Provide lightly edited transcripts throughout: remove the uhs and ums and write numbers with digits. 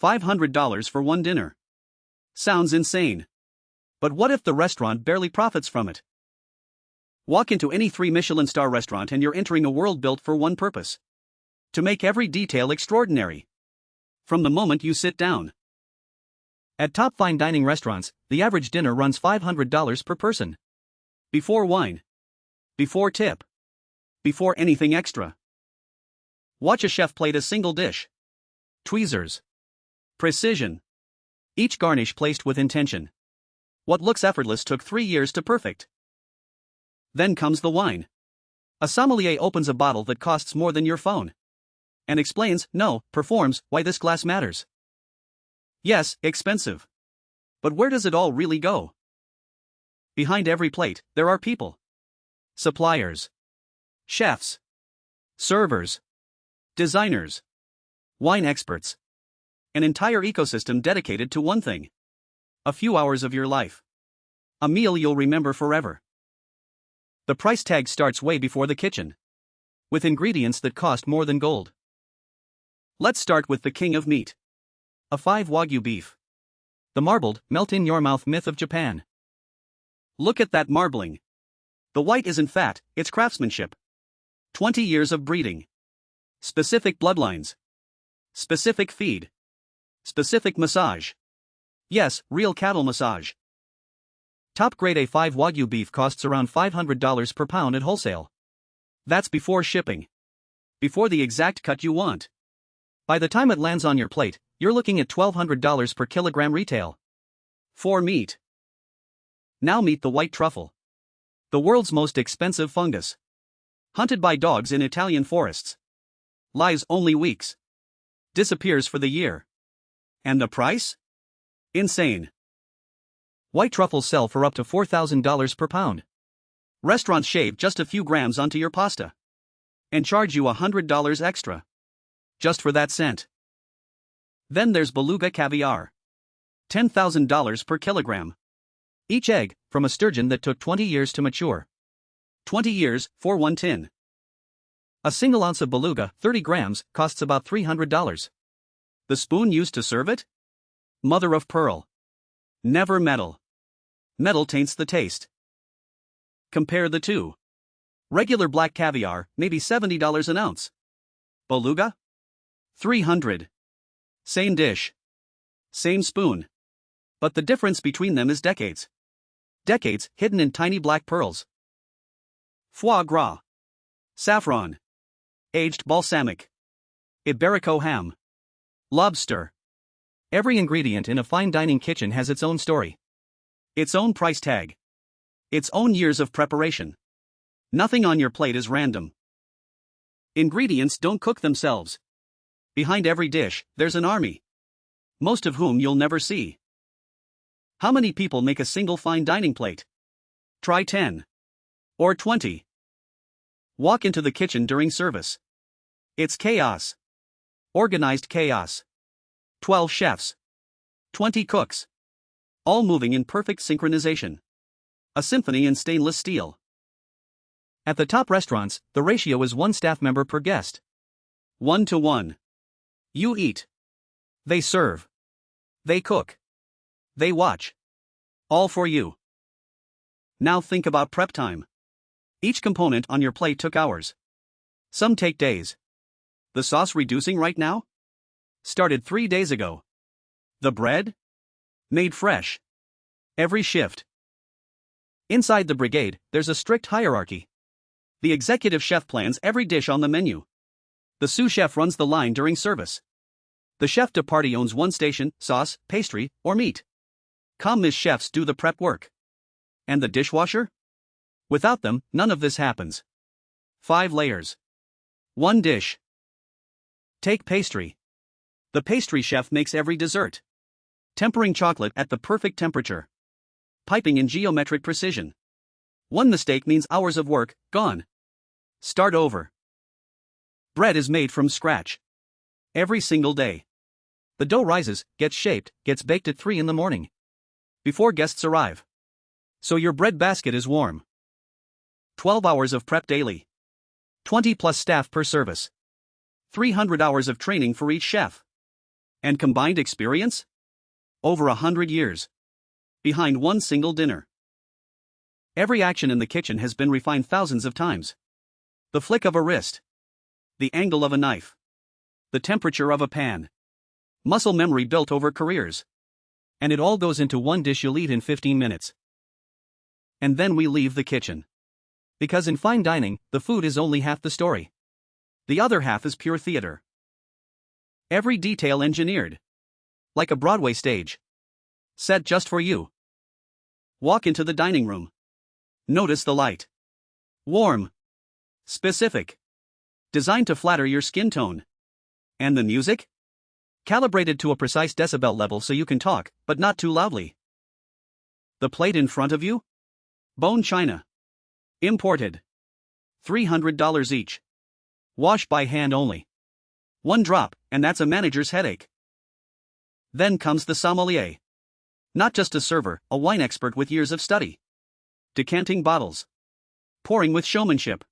$500 for one dinner. Sounds insane. But what if the restaurant barely profits from it? Walk into any 3 Michelin-star restaurant and you're entering a world built for one purpose: to make every detail extraordinary. From the moment you sit down. At top fine dining restaurants, the average dinner runs $500 per person. Before wine. Before tip. Before anything extra. Watch a chef plate a single dish. Tweezers. Precision. Each garnish placed with intention. What looks effortless took 3 years to perfect. Then comes the wine. A sommelier opens a bottle that costs more than your phone. And explains, performs, why this glass matters. Yes, expensive. But where does it all really go? Behind every plate, there are people. Suppliers. Chefs. Servers. Designers. Wine experts. An entire ecosystem dedicated to one thing. A few hours of your life. A meal you'll remember forever. The price tag starts way before the kitchen. With ingredients that cost more than gold. Let's start with the king of meat. A 5 Wagyu beef. The marbled, melt-in-your-mouth myth of Japan. Look at that marbling. The white isn't fat, it's craftsmanship. 20 years of breeding. Specific bloodlines. Specific feed. Specific massage. Yes, real cattle massage. Top grade A5 Wagyu beef costs around $500 per pound at wholesale. That's before shipping. Before the exact cut you want. By the time it lands on your plate, you're looking at $1,200 per kilogram retail. For meat. Now meet the white truffle. The world's most expensive fungus. Hunted by dogs in Italian forests. Lives only weeks. Disappears for the year. And the price? Insane. White truffles sell for up to $4,000 per pound. Restaurants shave just a few grams onto your pasta. And charge you $100 extra. Just for that scent. Then there's beluga caviar. $10,000 per kilogram. Each egg, from a sturgeon that took 20 years to mature. 20 years, for one tin. A single ounce of beluga, 30 grams, costs about $300. The spoon used to serve it? Mother of pearl. Never metal. Metal taints the taste. Compare the two. Regular black caviar, maybe $70 an ounce. Beluga? $300. Same dish. Same spoon. But the difference between them is decades. Decades hidden in tiny black pearls. Foie gras. Saffron. Aged balsamic. Iberico ham. Lobster. Every ingredient in a fine dining kitchen has its own story. Its own price tag. Its own years of preparation. Nothing on your plate is random. Ingredients don't cook themselves. Behind every dish, there's an army. Most of whom you'll never see. How many people make a single fine dining plate? Try 10. Or 20. Walk into the kitchen during service. It's chaos. Organized chaos. 12 chefs. 20 cooks. All moving in perfect synchronization. A symphony in stainless steel. At the top restaurants, the ratio is 1 staff member per guest. 1 to 1. You eat. They serve. They cook. They watch. All for you. Now think about prep time. Each component on your plate took hours. Some take days. The sauce reducing right now? Started 3 days ago. The bread? Made fresh. Every shift. Inside the brigade, there's a strict hierarchy. The executive chef plans every dish on the menu. The sous chef runs the line during service. The chef de partie owns one station, sauce, pastry, or meat. Commis chefs do the prep work. And the dishwasher? Without them, none of this happens. 5 layers. 1 dish. Take pastry. The pastry chef makes every dessert. Tempering chocolate at the perfect temperature. Piping in geometric precision. One mistake means hours of work, gone. Start over. Bread is made from scratch. Every single day. The dough rises, gets shaped, gets baked at 3 in the morning. Before guests arrive. So your bread basket is warm. 12 hours of prep daily. 20 plus staff per service. 300 hours of training for each chef. And combined experience? Over 100 years. Behind one single dinner. Every action in the kitchen has been refined thousands of times. The flick of a wrist. The angle of a knife. The temperature of a pan. Muscle memory built over careers. And it all goes into one dish you'll eat in 15 minutes. And then we leave the kitchen. Because in fine dining, the food is only half the story. The other half is pure theater. Every detail engineered. Like a Broadway stage. Set just for you. Walk into the dining room. Notice the light. Warm. Specific. Designed to flatter your skin tone. And the music? Calibrated to a precise decibel level so you can talk, but not too loudly. The plate in front of you? Bone china. Imported. $300 each. Wash by hand only. One drop, and that's a manager's headache. Then comes the sommelier. Not just a server, a wine expert with years of study. Decanting bottles. Pouring with showmanship.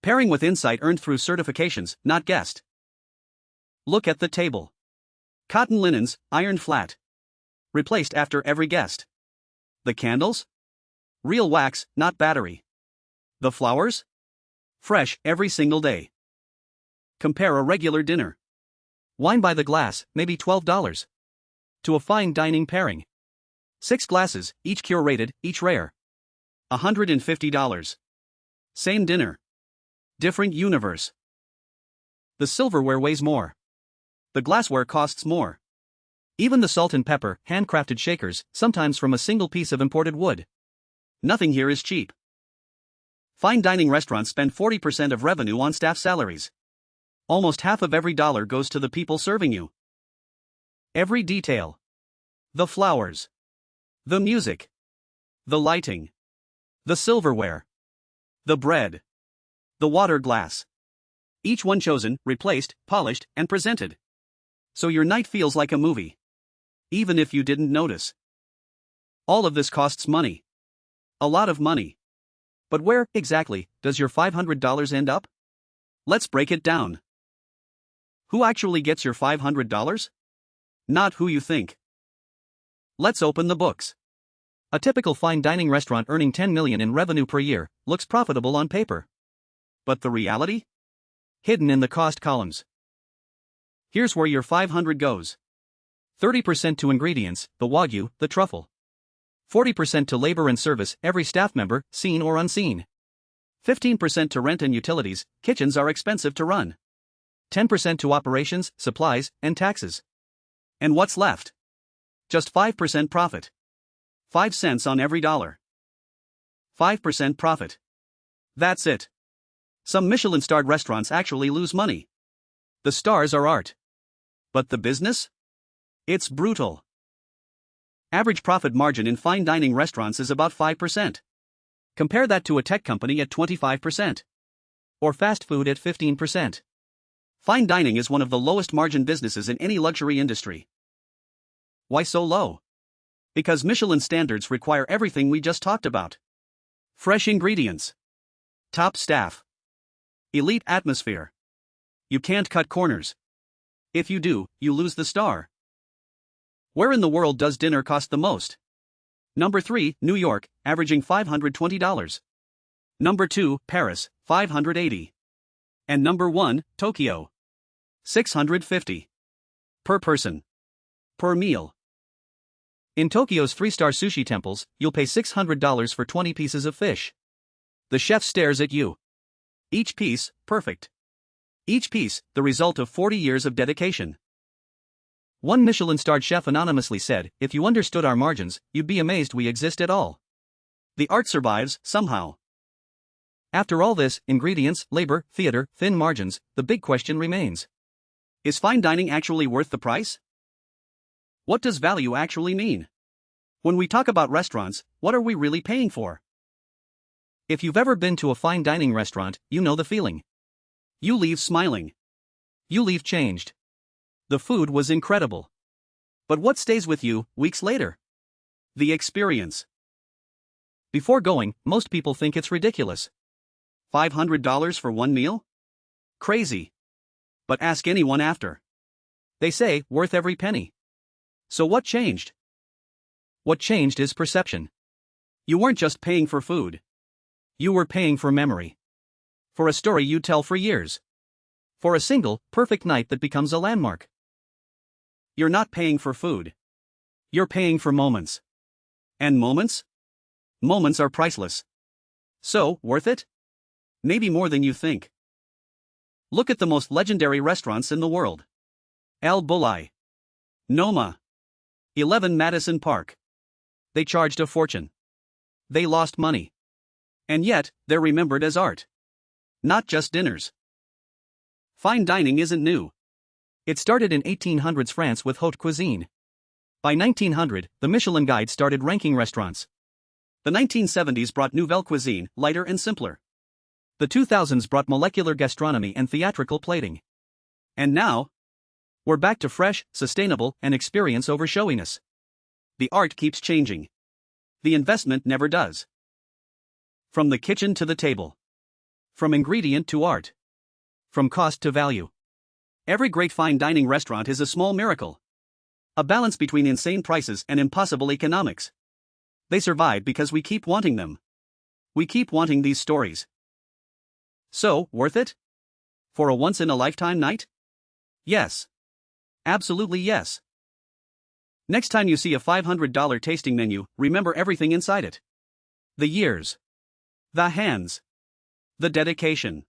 Pairing with insight earned through certifications, not guessed. Look at the table. Cotton linens, ironed flat. Replaced after every guest. The candles? Real wax, not battery. The flowers? Fresh every single day. Compare a regular dinner. Wine by the glass, maybe $12. To a fine dining pairing. 6 glasses, each curated, each rare. $150. Same dinner. Different universe. The silverware weighs more. The glassware costs more. Even the salt and pepper, handcrafted shakers, sometimes from a single piece of imported wood. Nothing here is cheap. Fine dining restaurants spend 40% of revenue on staff salaries. Almost half of every dollar goes to the people serving you. Every detail. The flowers. The music. The lighting. The silverware. The bread. The water glass. Each one chosen, replaced, polished, and presented. So your night feels like a movie. Even if you didn't notice. All of this costs money. A lot of money. But where, exactly, does your $500 end up? Let's break it down. Who actually gets your $500? Not who you think. Let's open the books. A typical fine dining restaurant earning $10 million in revenue per year looks profitable on paper. But the reality? Hidden in the cost columns. Here's where your $500 goes. 30% to ingredients, the Wagyu, the truffle. 40% to labor and service, every staff member, seen or unseen. 15% to rent and utilities, kitchens are expensive to run. 10% to operations, supplies, and taxes. And what's left? Just 5% profit. 5 cents on every dollar. 5% profit. That's it. Some Michelin-starred restaurants actually lose money. The stars are art. But the business? It's brutal. Average profit margin in fine dining restaurants is about 5%. Compare that to a tech company at 25%. Or fast food at 15%. Fine dining is one of the lowest margin businesses in any luxury industry. Why so low? Because Michelin standards require everything we just talked about. Fresh ingredients. Top staff. Elite atmosphere. You can't cut corners. If you do, you lose the star. Where in the world does dinner cost the most? Number 3, New York, averaging $520. Number 2, Paris, $580. And number 1, Tokyo. $650. Per person. Per meal. In Tokyo's 3-star sushi temples, you'll pay $600 for 20 pieces of fish. The chef stares at you. Each piece, perfect. Each piece, the result of 40 years of dedication. One Michelin-starred chef anonymously said, "If you understood our margins, you'd be amazed we exist at all." The art survives, somehow. After all this, ingredients, labor, theater, thin margins, the big question remains. Is fine dining actually worth the price? What does value actually mean? When we talk about restaurants, what are we really paying for? If you've ever been to a fine dining restaurant, you know the feeling. You leave smiling. You leave changed. The food was incredible. But what stays with you, weeks later? The experience. Before going, most people think it's ridiculous. $500 for one meal? Crazy. But ask anyone after. They say, worth every penny. So what changed? What changed is perception. You weren't just paying for food. You were paying for memory. For a story you tell for years. For a single, perfect night that becomes a landmark. You're not paying for food. You're paying for moments. And moments? Moments are priceless. So, worth it? Maybe more than you think. Look at the most legendary restaurants in the world. Al Bulai. Noma. 11 Madison Park. They charged a fortune. They lost money. And yet, they're remembered as art. Not just dinners. Fine dining isn't new. It started in 1800s France with haute cuisine. By 1900, the Michelin Guide started ranking restaurants. The 1970s brought nouvelle cuisine, lighter and simpler. The 2000s brought molecular gastronomy and theatrical plating. And now, we're back to fresh, sustainable, and experience over showiness. The art keeps changing. The investment never does. From the kitchen to the table. From ingredient to art. From cost to value. Every great fine dining restaurant is a small miracle. A balance between insane prices and impossible economics. They survive because we keep wanting them. We keep wanting these stories. So, worth it? For a once-in-a-lifetime night? Yes. Absolutely yes. Next time you see a $500 tasting menu, remember everything inside it. The years. The hands. The dedication.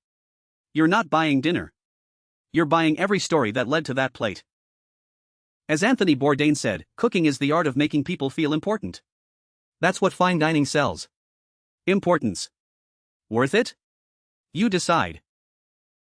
You're not buying dinner. You're buying every story that led to that plate. As Anthony Bourdain said, cooking is the art of making people feel important. That's what fine dining sells. Importance. Worth it? You decide.